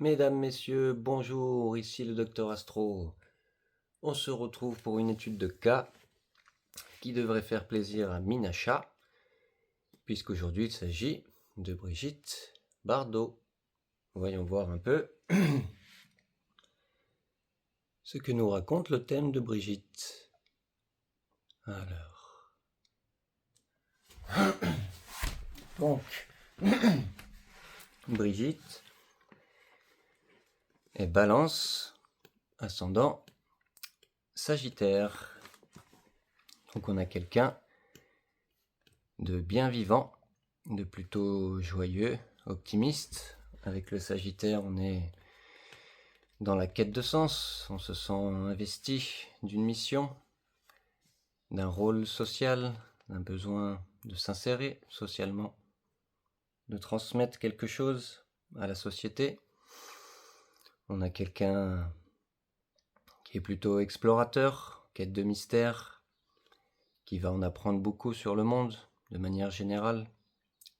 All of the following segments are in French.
Mesdames, Messieurs, bonjour, ici le Docteur Astro. On se retrouve pour une étude de cas qui devrait faire plaisir à Minacha, puisqu'aujourd'hui il s'agit de Brigitte Bardot. Voyons voir un peu ce que nous raconte le thème de Brigitte. Alors. Donc, Brigitte est Balance, ascendant Sagittaire. Donc on a quelqu'un de bien vivant, de plutôt joyeux, optimiste. Avec le Sagittaire, on est dans la quête de sens, on se sent investi d'une mission, d'un rôle social, d'un besoin de s'insérer socialement, de transmettre quelque chose à la société. On a quelqu'un qui est plutôt explorateur, quête de mystère, qui va en apprendre beaucoup sur le monde de manière générale,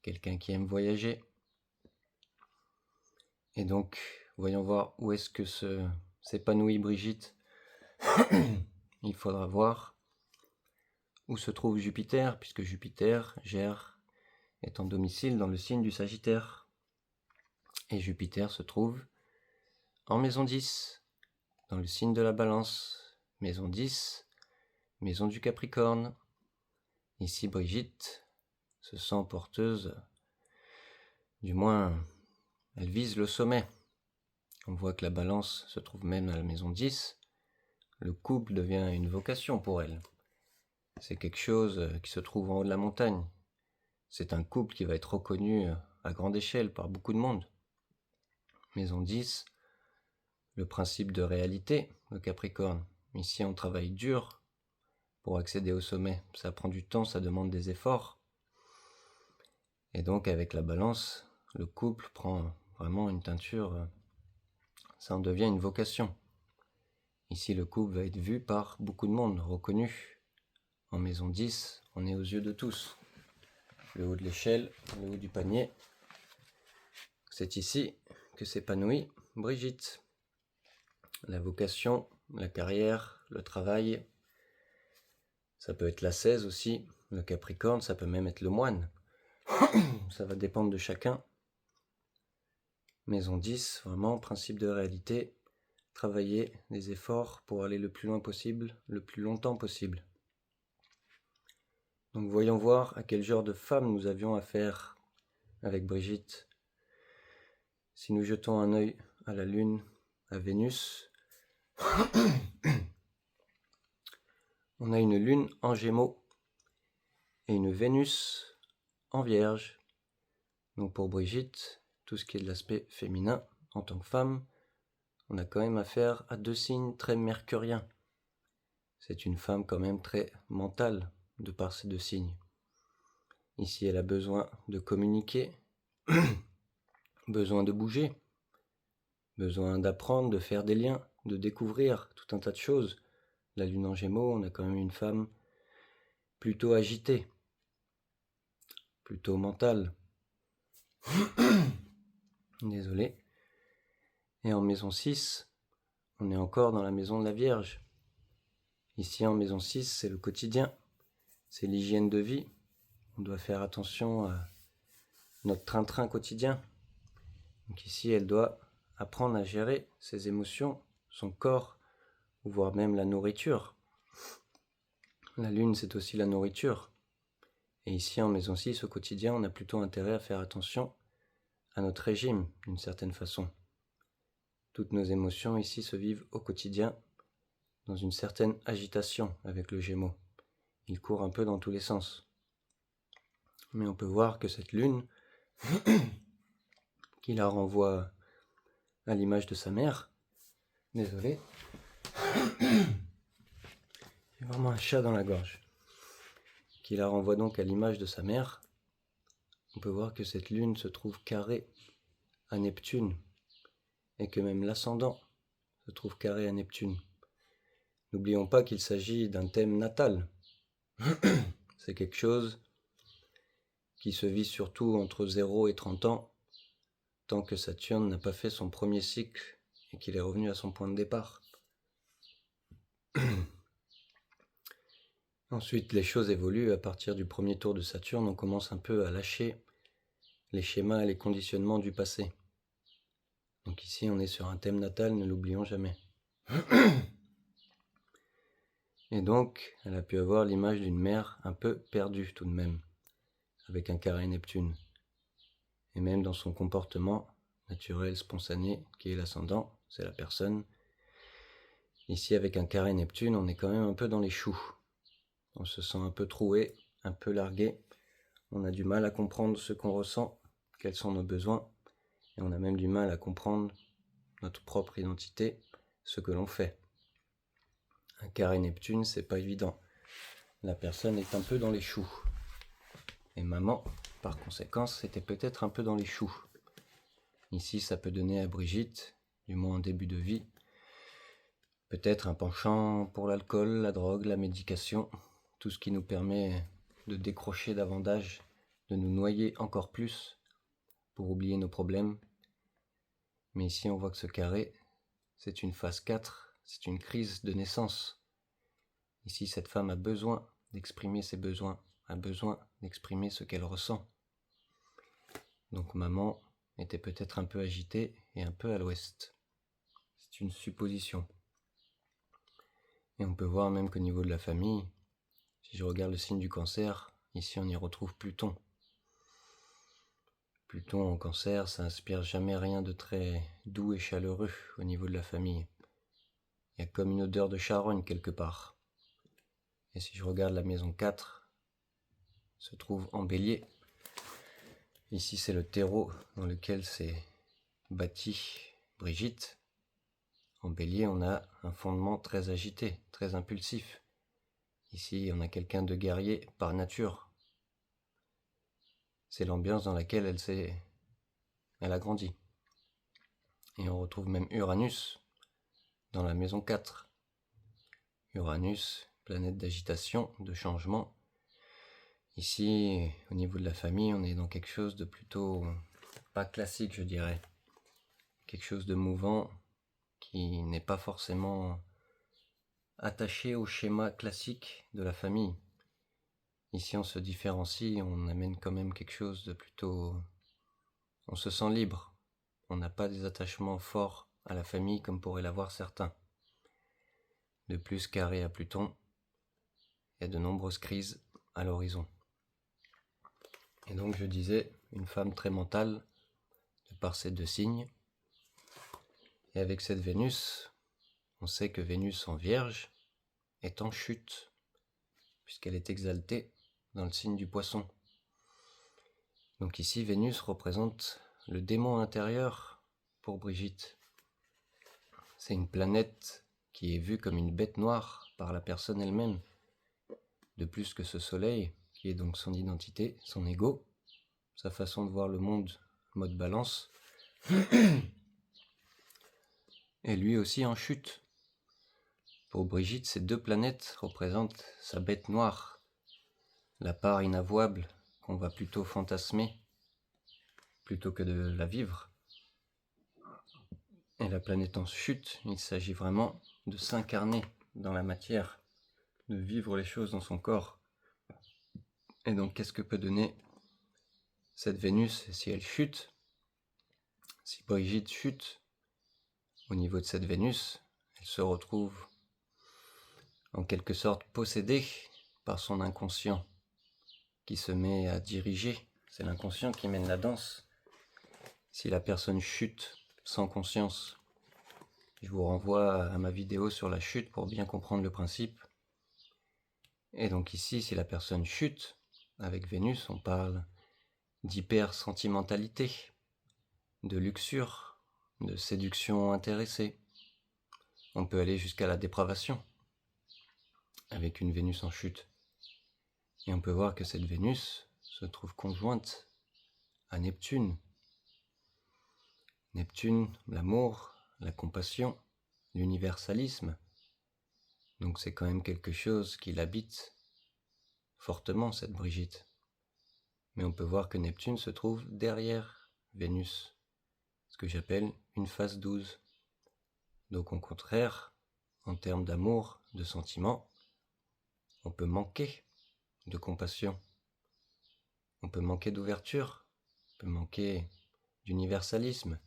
quelqu'un qui aime voyager. Et donc, voyons voir où est-ce que s'épanouit Brigitte. Il faudra voir où se trouve Jupiter, puisque Jupiter est en domicile dans le signe du Sagittaire. Et Jupiter se trouve en maison 10, dans le signe de la Balance. Maison 10, maison du Capricorne. Ici, Brigitte se sent porteuse, du moins, elle vise le sommet. On voit que la Balance se trouve même à la maison 10. Le couple devient une vocation pour elle. C'est quelque chose qui se trouve en haut de la montagne. C'est un couple qui va être reconnu à grande échelle par beaucoup de monde. Maison 10, le principe de réalité, le Capricorne. Ici, on travaille dur pour accéder au sommet. Ça prend du temps, ça demande des efforts. Et donc, avec la Balance, le couple prend vraiment une teinture. Ça en devient une vocation. Ici, le couple va être vu par beaucoup de monde, reconnu. En maison 10, on est aux yeux de tous. Le haut de l'échelle, le haut du panier. C'est ici que s'épanouit Brigitte. La vocation, la carrière, le travail. Ça peut être l'ascèse aussi, le Capricorne, ça peut même être le moine. Ça va dépendre de chacun. Maison 10, vraiment, principe de réalité. Travailler des efforts pour aller le plus loin possible, le plus longtemps possible. Donc voyons voir à quel genre de femme nous avions affaire avec Brigitte. Si nous jetons un œil à la Lune, à Vénus, on a une Lune en Gémeaux et une Vénus en Vierge. Donc pour Brigitte, tout ce qui est de l'aspect féminin en tant que femme, on a quand même affaire à deux signes très mercuriens. C'est une femme quand même très mentale de par ces deux signes. Ici, elle a besoin de communiquer, besoin de bouger, besoin d'apprendre, de faire des liens, de découvrir tout un tas de choses. La Lune en Gémeaux, on a quand même une femme plutôt agitée, plutôt mentale. Désolé. Et en maison 6, on est encore dans la maison de la Vierge. Ici, en maison 6, c'est le quotidien, c'est l'hygiène de vie. On doit faire attention à notre train-train quotidien. Donc ici, elle doit apprendre à gérer ses émotions, son corps, voire même la nourriture. La Lune, c'est aussi la nourriture. Et ici, en maison 6, au quotidien, on a plutôt intérêt à faire attention à notre régime, d'une certaine façon. Toutes nos émotions ici se vivent au quotidien, dans une certaine agitation avec le Gémeaux. Il court un peu dans tous les sens. Mais on peut voir que cette Lune, qui la renvoie à l'image de sa mère, désolé, j'ai vraiment un chat dans la gorge, qui la renvoie donc à l'image de sa mère, on peut voir que cette Lune se trouve carrée à Neptune, et que même l'ascendant se trouve carré à Neptune. N'oublions pas qu'il s'agit d'un thème natal. C'est quelque chose qui se vit surtout entre 0 et 30 ans, tant que Saturne n'a pas fait son premier cycle et qu'il est revenu à son point de départ. Ensuite, les choses évoluent. À partir du premier tour de Saturne, on commence un peu à lâcher les schémas et les conditionnements du passé. Donc ici, on est sur un thème natal, ne l'oublions jamais. Et donc, elle a pu avoir l'image d'une mère un peu perdue tout de même, avec un carré Neptune. Et même dans son comportement naturel, spontané, qui est l'ascendant, c'est la personne. Ici, avec un carré Neptune, on est quand même un peu dans les choux. On se sent un peu troué, un peu largué. On a du mal à comprendre ce qu'on ressent, quels sont nos besoins. Et on a même du mal à comprendre notre propre identité, ce que l'on fait. Un carré Neptune, c'est pas évident. La personne est un peu dans les choux. Et maman, par conséquent, était peut-être un peu dans les choux. Ici, ça peut donner à Brigitte, du moins en début de vie, peut-être un penchant pour l'alcool, la drogue, la médication, tout ce qui nous permet de décrocher davantage, de nous noyer encore plus pour oublier nos problèmes. Mais ici, on voit que ce carré, c'est une phase 4, c'est une crise de naissance. Ici, cette femme a besoin d'exprimer ses besoins, a besoin d'exprimer ce qu'elle ressent. Donc maman était peut-être un peu agitée et un peu à l'ouest. C'est une supposition. Et on peut voir même qu'au niveau de la famille, si je regarde le signe du cancer, ici on y retrouve Pluton. Pluton en cancer, ça inspire jamais rien de très doux et chaleureux au niveau de la famille. Il y a comme une odeur de charogne quelque part. Et si je regarde la maison 4, se trouve en Bélier. Ici c'est le terreau dans lequel s'est bâtie Brigitte. En Bélier, on a un fondement très agité, très impulsif. Ici, on a quelqu'un de guerrier par nature. C'est l'ambiance dans laquelle elle a grandi. Et on retrouve même Uranus dans la maison 4. Uranus, planète d'agitation, de changement. Ici, au niveau de la famille, on est dans quelque chose de plutôt pas classique, je dirais. Quelque chose de mouvant qui n'est pas forcément attaché au schéma classique de la famille. Ici, on se différencie, on amène quand même quelque chose de plutôt... On se sent libre. On n'a pas des attachements forts à la famille comme pourraient l'avoir certains. De plus, carré à Pluton, il y a de nombreuses crises à l'horizon. Et donc, je disais, une femme très mentale, de par ces deux signes. Et avec cette Vénus, on sait que Vénus en Vierge est en chute, puisqu'elle est exaltée dans le signe du Poisson. Donc ici, Vénus représente le démon intérieur pour Brigitte. C'est une planète qui est vue comme une bête noire par la personne elle-même, de plus que ce soleil, qui est donc son identité, son ego, sa façon de voir le monde, mode balance, et lui aussi en chute. Pour Brigitte, ces deux planètes représentent sa bête noire, la part inavouable qu'on va plutôt fantasmer, plutôt que de la vivre. Et la planète en chute, il s'agit vraiment de s'incarner dans la matière, de vivre les choses dans son corps. Et donc, qu'est-ce que peut donner cette Vénus si elle chute? Si Brigitte chute, au niveau de cette Vénus, elle se retrouve en quelque sorte possédée par son inconscient qui se met à diriger. C'est l'inconscient qui mène la danse. Si la personne chute sans conscience, je vous renvoie à ma vidéo sur la chute pour bien comprendre le principe. Et donc ici, si la personne chute, avec Vénus, on parle d'hyper-sentimentalité, de luxure, de séduction intéressée. On peut aller jusqu'à la dépravation avec une Vénus en chute. Et on peut voir que cette Vénus se trouve conjointe à Neptune. Neptune, l'amour, la compassion, l'universalisme. Donc c'est quand même quelque chose qui l'habite fortement, cette Brigitte. Mais on peut voir que Neptune se trouve derrière Vénus. ce que j'appelle une phase 12. Donc au contraire, en termes d'amour, de sentiments, on peut manquer de compassion, on peut manquer d'ouverture, on peut manquer d'universalisme.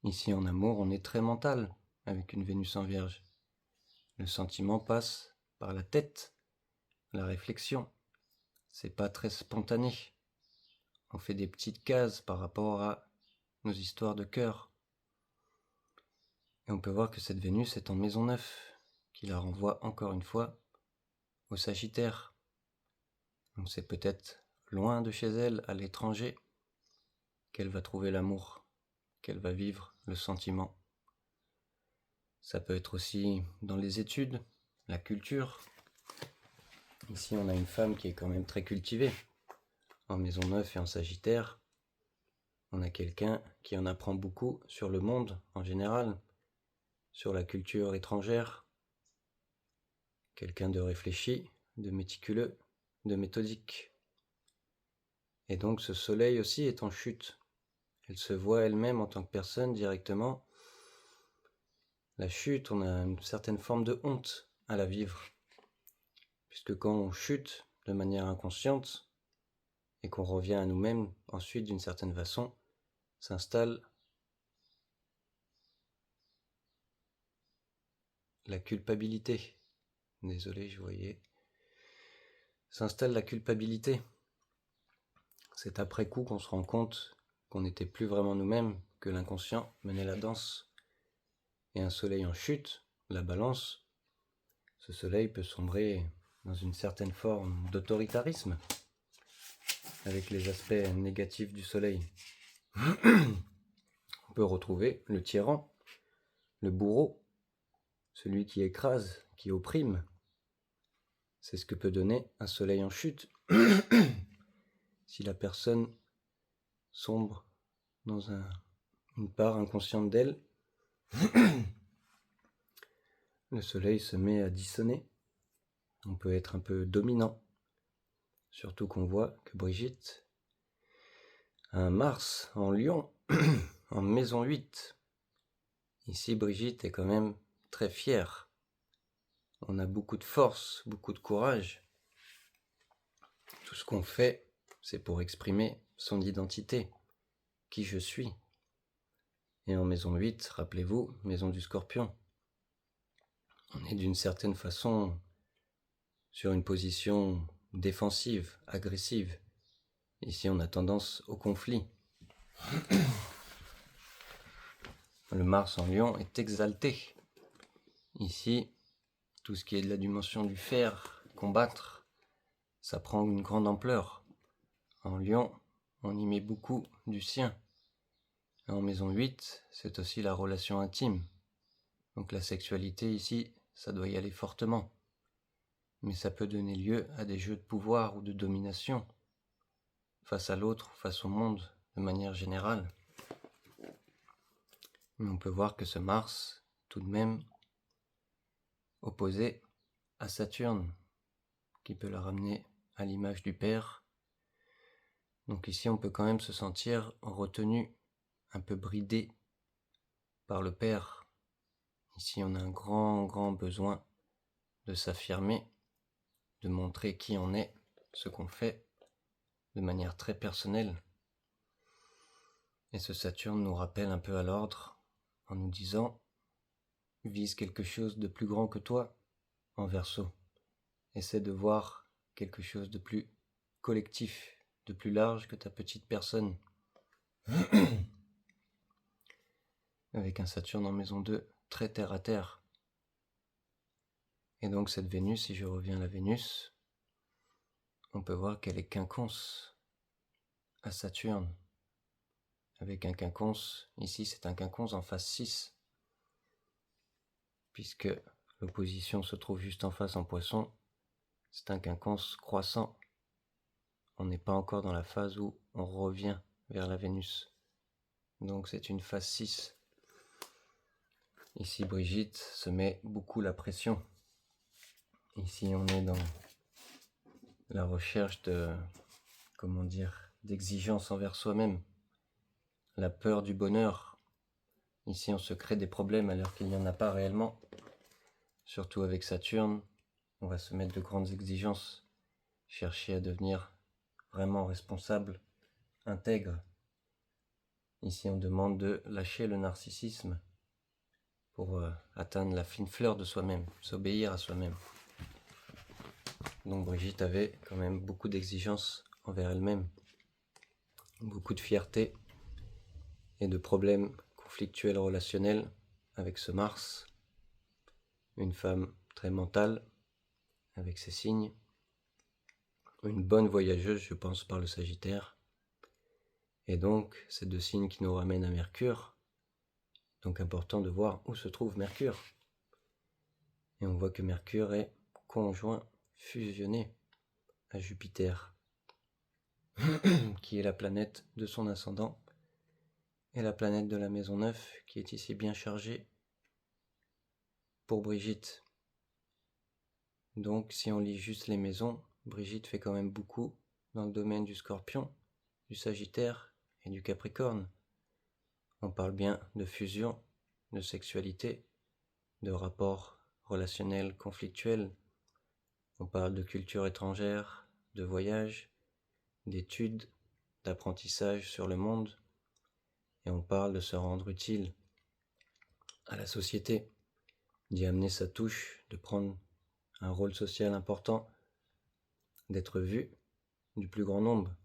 Ici en amour, on est très mental avec une Vénus en Vierge. Le sentiment passe par la tête, la réflexion. C'est pas très spontané. On fait des petites cases par rapport à nos histoires de cœur. Et on peut voir que cette Vénus est en maison 9, qui la renvoie encore une fois au Sagittaire. Donc c'est peut-être loin de chez elle, à l'étranger, qu'elle va trouver l'amour, qu'elle va vivre le sentiment. Ça peut être aussi dans les études, la culture. Ici on a une femme qui est quand même très cultivée. En maison 9 et en Sagittaire, on a quelqu'un qui en apprend beaucoup sur le monde en général, sur la culture étrangère. Quelqu'un de réfléchi, de méticuleux, de méthodique. Et donc ce soleil aussi est en chute. Elle se voit elle-même en tant que personne directement. La chute, on a une certaine forme de honte à la vivre. Puisque quand on chute de manière inconsciente, et qu'on revient à nous-mêmes, ensuite d'une certaine façon, s'installe la culpabilité. Désolé, je voyais. S'installe la culpabilité. C'est après coup qu'on se rend compte qu'on n'était plus vraiment nous-mêmes, que l'inconscient menait la danse. Et un soleil en chute, la balance, ce soleil peut sombrer dans une certaine forme d'autoritarisme, avec les aspects négatifs du soleil. On peut retrouver le tyran, le bourreau, celui qui écrase, qui opprime. C'est ce que peut donner un soleil en chute. Si la personne sombre dans une part inconsciente d'elle, le soleil se met à dissonner. On peut être un peu dominant. Surtout qu'on voit que Brigitte a un Mars en Lion, en maison 8. Ici, Brigitte est quand même très fière. On a beaucoup de force, beaucoup de courage. Tout ce qu'on fait, c'est pour exprimer son identité, qui je suis. Et en maison 8, rappelez-vous, maison du Scorpion. On est d'une certaine façon sur une position défensive, agressive. Ici, on a tendance au conflit. Le Mars en Lion est exalté. Ici, tout ce qui est de la dimension du fer, combattre, ça prend une grande ampleur. En Lion, on y met beaucoup du sien. Et en maison 8, c'est aussi la relation intime. Donc la sexualité ici, ça doit y aller fortement. Mais ça peut donner lieu à des jeux de pouvoir ou de domination, face à l'autre, face au monde, de manière générale. Mais on peut voir que ce Mars, tout de même, opposé à Saturne, qui peut la ramener à l'image du Père. Donc ici, on peut quand même se sentir retenu, un peu bridé par le Père. Ici, on a un grand besoin de s'affirmer, de montrer qui on est, ce qu'on fait, de manière très personnelle. Et ce Saturne nous rappelle un peu à l'ordre, en nous disant « Vise quelque chose de plus grand que toi, en Verseau. Essaie de voir quelque chose de plus collectif, de plus large que ta petite personne. » Avec un Saturne en maison 2, très terre à terre. Et donc cette Vénus, si je reviens à la Vénus, on peut voir qu'elle est quinconce à Saturne. Avec un quinconce, ici c'est un quinconce en phase 6, puisque l'opposition se trouve juste en face en Poisson, c'est un quinconce croissant. On n'est pas encore dans la phase où on revient vers la Vénus. Donc c'est une phase 6. Ici Brigitte se met beaucoup la pression. Ici on est dans la recherche d'exigence envers soi-même, la peur du bonheur. Ici, on se crée des problèmes alors qu'il n'y en a pas réellement. Surtout avec Saturne, on va se mettre de grandes exigences, chercher à devenir vraiment responsable, intègre. Ici, on demande de lâcher le narcissisme pour atteindre la fine fleur de soi-même, s'obéir à soi-même. Donc Brigitte avait quand même beaucoup d'exigences envers elle-même, beaucoup de fierté et de problèmes conflictuels relationnels avec ce Mars, une femme très mentale avec ses signes, une bonne voyageuse, je pense, par le Sagittaire, et donc ces deux signes qui nous ramènent à Mercure. Donc important de voir où se trouve Mercure. Et on voit que Mercure est conjoint, fusionné à Jupiter, qui est la planète de son ascendant, et la planète de la maison 9, qui est ici bien chargée pour Brigitte. Donc si on lit juste les maisons, Brigitte fait quand même beaucoup dans le domaine du Scorpion, du Sagittaire et du Capricorne. On parle bien de fusion, de sexualité, de rapports relationnels conflictuels. On parle de culture étrangère, de voyage, d'études, d'apprentissage sur le monde. Et on parle de se rendre utile à la société, d'y amener sa touche, de prendre un rôle social important, d'être vu du plus grand nombre.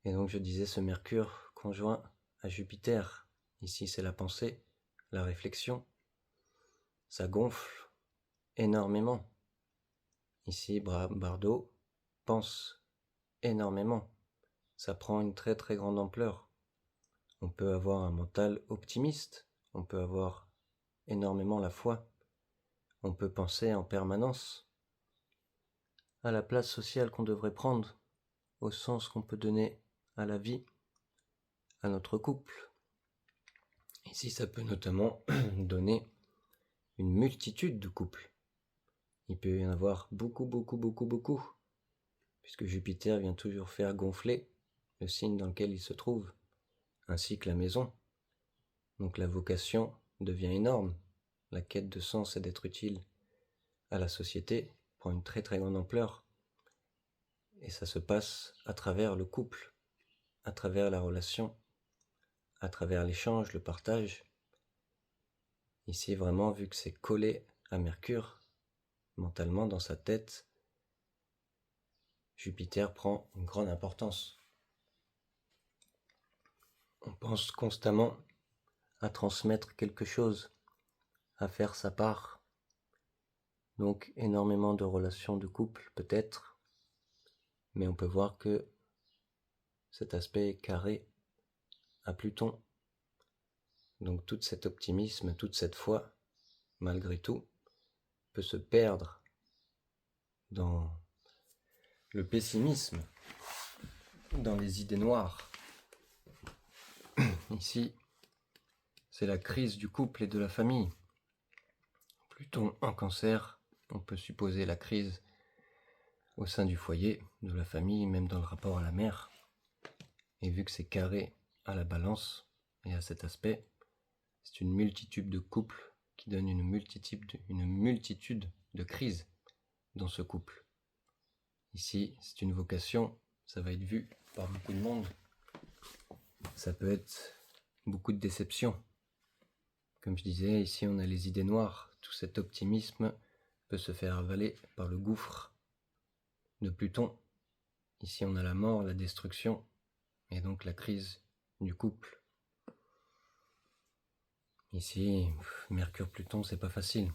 Et donc je disais ce Mercure conjoint à Jupiter. Ici c'est la pensée, la réflexion. Ça gonfle énormément. Ici Bardot pense énormément. Ça prend une très très grande ampleur. On peut avoir un mental optimiste, on peut avoir énormément la foi, on peut penser en permanence à la place sociale qu'on devrait prendre, au sens qu'on peut donner à la vie, à notre couple. Ici, ça peut notamment donner une multitude de couples. Il peut y en avoir beaucoup, puisque Jupiter vient toujours faire gonfler le signe dans lequel il se trouve, ainsi que la maison. Donc la vocation devient énorme. La quête de sens et d'être utile à la société prend une très très grande ampleur. Et ça se passe à travers le couple, à travers la relation, à travers l'échange, le partage. Ici vraiment, vu que c'est collé à Mercure, mentalement dans sa tête, Jupiter prend une grande importance. On pense constamment à transmettre quelque chose, à faire sa part. Donc énormément de relations de couple peut-être, mais on peut voir que cet aspect est carré à Pluton. Donc tout cet optimisme, toute cette foi, malgré tout, peut se perdre dans le pessimisme, dans les idées noires. Ici, c'est la crise du couple et de la famille. Pluton en Cancer, on peut supposer la crise au sein du foyer, de la famille, même dans le rapport à la mère. Et vu que c'est carré à la Balance et à cet aspect, c'est une multitude de couples qui donne une multitude de crises dans ce couple. Ici, c'est une vocation, ça va être vu par beaucoup de monde. Ça peut être beaucoup de déception. Comme je disais, ici on a les idées noires. Tout cet optimisme peut se faire avaler par le gouffre de Pluton. Ici on a la mort, la destruction, et donc la crise du couple. Ici, Mercure-Pluton, c'est pas facile.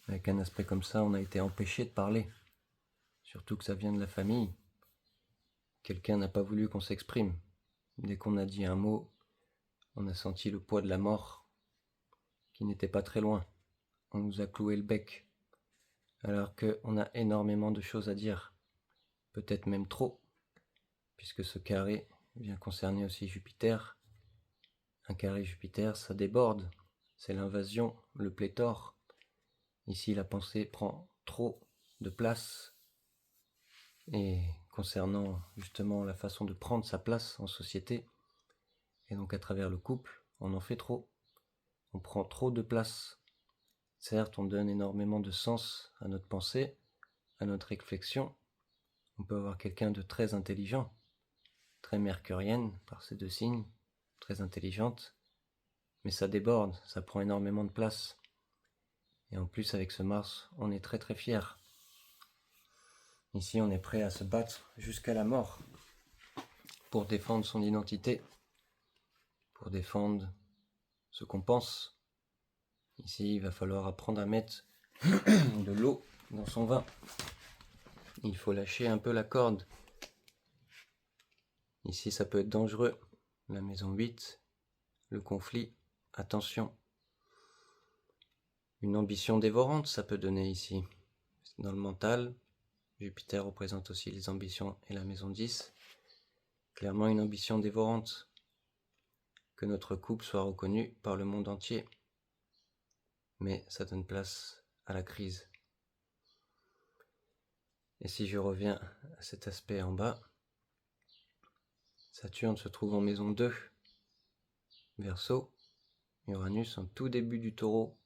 Avec un aspect comme ça, on a été empêché de parler. Surtout que ça vient de la famille. Quelqu'un n'a pas voulu qu'on s'exprime. Dès qu'on a dit un mot, on a senti le poids de la mort qui n'était pas très loin. On nous a cloué le bec. Alors qu'on a énormément de choses à dire. Peut-être même trop. Puisque ce carré vient concerner aussi Jupiter. Un carré Jupiter, ça déborde. C'est l'invasion, le pléthore. Ici, la pensée prend trop de place. Et concernant justement la façon de prendre sa place en société. Et donc à travers le couple, on en fait trop. On prend trop de place. Certes, on donne énormément de sens à notre pensée, à notre réflexion. On peut avoir quelqu'un de très intelligent, très mercurienne par ces deux signes, très intelligente, mais ça déborde, ça prend énormément de place. Et en plus, avec ce Mars, on est très très fiers. Ici, on est prêt à se battre jusqu'à la mort pour défendre son identité, pour défendre ce qu'on pense. Ici, il va falloir apprendre à mettre de l'eau dans son vin. Il faut lâcher un peu la corde. Ici, ça peut être dangereux. La maison 8, le conflit, attention. Une ambition dévorante, ça peut donner ici. Dans le mental, Jupiter représente aussi les ambitions et la maison 10. Clairement une ambition dévorante. Que notre couple soit reconnu par le monde entier. Mais ça donne place à la crise. Et si je reviens à cet aspect en bas, Saturne se trouve en maison 2, Verseau, Uranus en tout début du Taureau,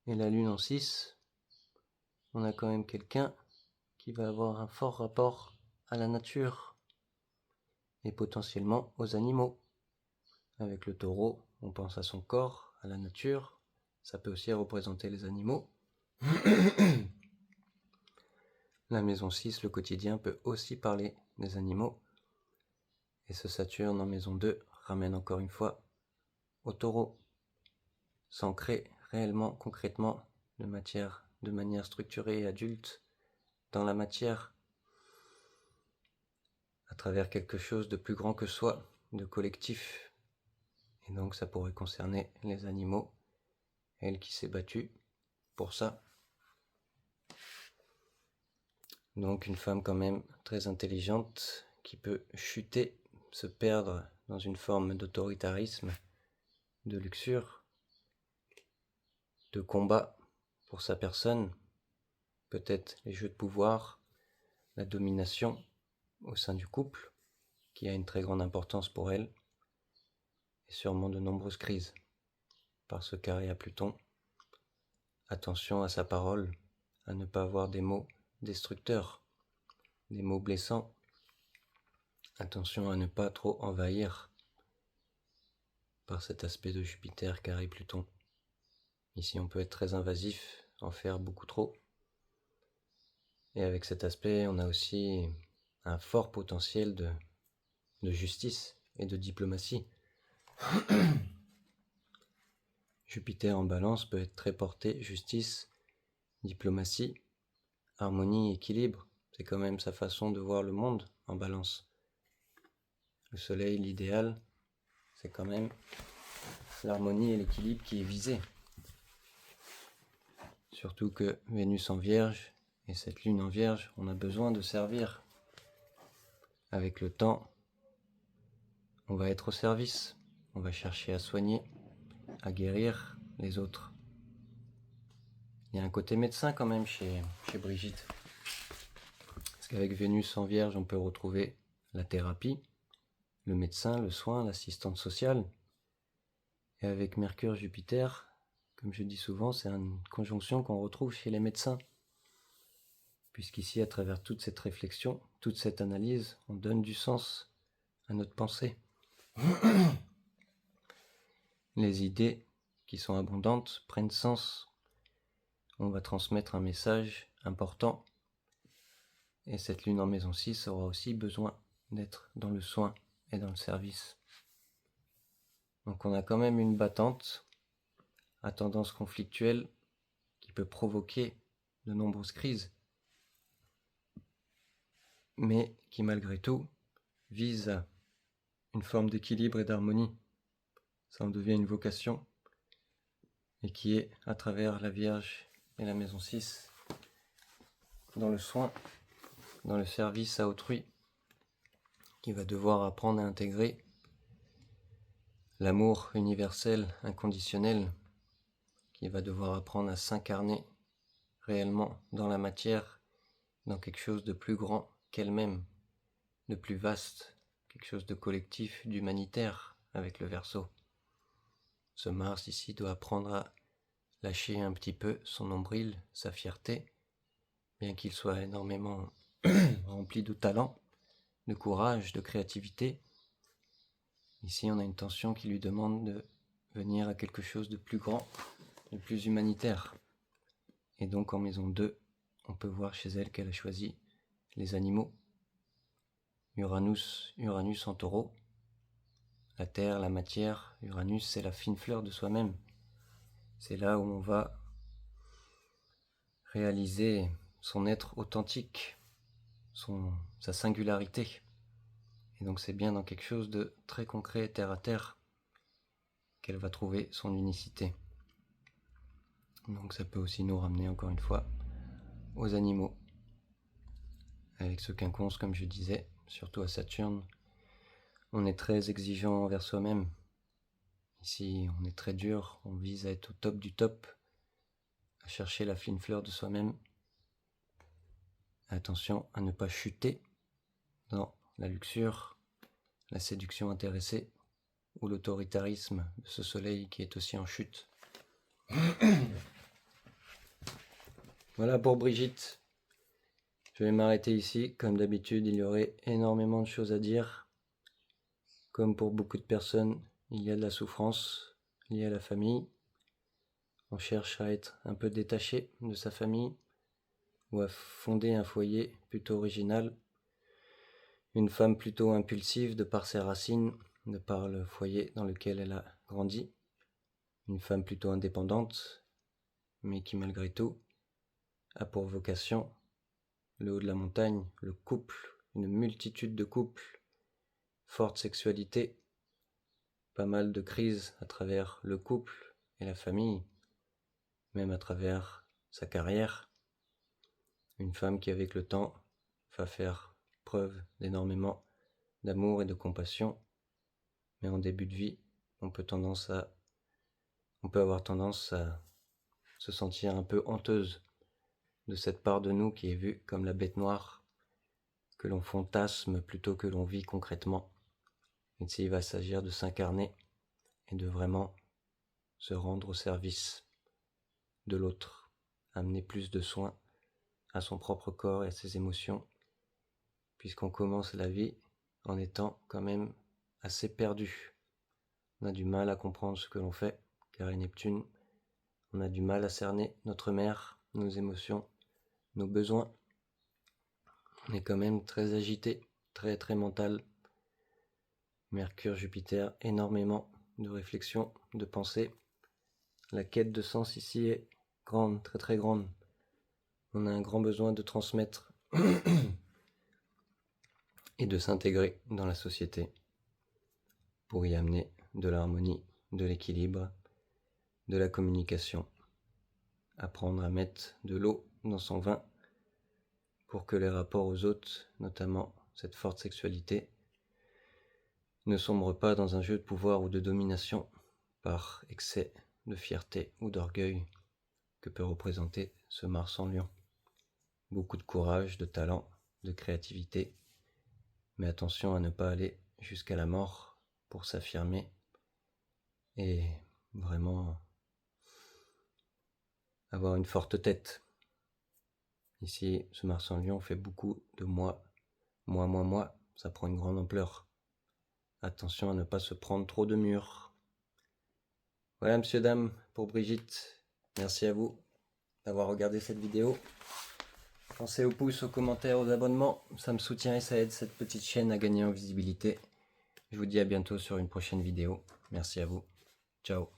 et la Lune en 6, on a quand même quelqu'un qui va avoir un fort rapport à la nature, et potentiellement aux animaux. Avec le Taureau, on pense à son corps, à la nature, ça peut aussi représenter les animaux. La maison 6, le quotidien, peut aussi parler des animaux. Et ce Saturne en maison 2 ramène encore une fois au Taureau. S'ancrer réellement, concrètement, de manière structurée et adulte dans la matière, à travers quelque chose de plus grand que soi, de collectif. Et donc ça pourrait concerner les animaux, elle qui s'est battue pour ça. Donc une femme quand même très intelligente qui peut chuter, se perdre dans une forme d'autoritarisme, de luxure, de combat pour sa personne, peut-être les jeux de pouvoir, la domination au sein du couple, qui a une très grande importance pour elle, et sûrement de nombreuses crises. Par ce carré à Pluton, attention à sa parole, à ne pas avoir des mots destructeurs, des mots blessants. Attention à ne pas trop envahir par cet aspect de Jupiter carré Pluton. Ici on peut être très invasif, en faire beaucoup trop. Et avec cet aspect, on a aussi un fort potentiel de justice et de diplomatie. Jupiter en balance peut être très porté justice, diplomatie, harmonie, équilibre. C'est quand même sa façon de voir le monde en balance. Le soleil, l'idéal, c'est quand même l'harmonie et l'équilibre qui est visé. Surtout que Vénus en Vierge et cette lune en Vierge, on a besoin de servir. Avec le temps, on va être au service, on va chercher à soigner, à guérir les autres. Il y a un côté médecin quand même chez Brigitte. Parce qu'avec Vénus en Vierge, on peut retrouver la thérapie, le médecin, le soin, l'assistante sociale. Et avec Mercure-Jupiter, comme je dis souvent, c'est une conjonction qu'on retrouve chez les médecins. Puisqu'ici, à travers toute cette réflexion, toute cette analyse, on donne du sens à notre pensée. Les idées qui sont abondantes prennent sens. On va transmettre un message important. Et cette lune en maison 6 aura aussi besoin d'être dans le soin et dans le service. Donc on a quand même une battante à tendance conflictuelle qui peut provoquer de nombreuses crises, mais qui malgré tout vise à une forme d'équilibre et d'harmonie. Ça en devient une vocation, et qui est à travers la Vierge et la maison 6, dans le soin, dans le service à autrui, qui va devoir apprendre à intégrer l'amour universel, inconditionnel, qui va devoir apprendre à s'incarner réellement dans la matière, dans quelque chose de plus grand qu'elle. qu'elle-même de plus vaste, quelque chose de collectif, d'humanitaire avec le Verseau. Ce Mars ici doit apprendre à lâcher un petit peu son nombril, sa fierté, bien qu'il soit énormément rempli de talent, de courage, de créativité. Ici, on a une tension qui lui demande de venir à quelque chose de plus grand, de plus humanitaire. Et donc, en maison 2, on peut voir chez elle qu'elle a choisi les animaux. Uranus en taureau. La terre, la matière, Uranus, c'est la fine fleur de soi-même. C'est là où on va réaliser son être authentique, sa singularité. Et donc c'est bien dans quelque chose de très concret, terre à terre, qu'elle va trouver son unicité. Donc ça peut aussi nous ramener encore une fois aux animaux. Avec ce quinconce, comme je disais, surtout à Saturne, on est très exigeant envers soi-même. Ici, on est très dur, on vise à être au top du top, à chercher la fine fleur de soi-même. Attention à ne pas chuter dans la luxure, la séduction intéressée ou l'autoritarisme de ce soleil qui est aussi en chute. Voilà pour Brigitte. Je vais m'arrêter ici. Comme d'habitude, il y aurait énormément de choses à dire. Comme pour beaucoup de personnes, il y a de la souffrance liée à la famille. On cherche à être un peu détaché de sa famille ou à fonder un foyer plutôt original. Une femme plutôt impulsive de par ses racines, de par le foyer dans lequel elle a grandi. Une femme plutôt indépendante, mais qui malgré tout a pour vocation le haut de la montagne, le couple, une multitude de couples, forte sexualité, pas mal de crises à travers le couple et la famille, même à travers sa carrière. Une femme qui avec le temps va faire preuve d'énormément d'amour et de compassion, mais en début de vie, on peut avoir tendance à se sentir un peu honteuse de cette part de nous qui est vue comme la bête noire, que l'on fantasme plutôt que l'on vit concrètement. Ici, il va s'agir de s'incarner et de vraiment se rendre au service de l'autre, amener plus de soin à son propre corps et à ses émotions, puisqu'on commence la vie en étant quand même assez perdu. On a du mal à comprendre ce que l'on fait, car Neptune, on a du mal à cerner notre mère, nos émotions, nos besoins. On est quand même très agité, très très mental. Mercure, Jupiter, énormément de réflexion, de pensée. La quête de sens ici est grande, très très grande. On a un grand besoin de transmettre et de s'intégrer dans la société pour y amener de l'harmonie, de l'équilibre, de la communication. Apprendre à mettre de l'eau dans son vin pour que les rapports aux autres, notamment cette forte sexualité, ne sombrent pas dans un jeu de pouvoir ou de domination par excès de fierté ou d'orgueil que peut représenter ce Mars en Lion. Beaucoup de courage, de talent, de créativité, mais attention à ne pas aller jusqu'à la mort pour s'affirmer et vraiment avoir une forte tête. Ici, ce Mars en Lion fait beaucoup de moi, ça prend une grande ampleur. Attention à ne pas se prendre trop de murs. Voilà, monsieur, dame, pour Brigitte. Merci à vous d'avoir regardé cette vidéo. Pensez aux pouces, aux commentaires, aux abonnements. Ça me soutient et ça aide cette petite chaîne à gagner en visibilité. Je vous dis à bientôt sur une prochaine vidéo. Merci à vous. Ciao.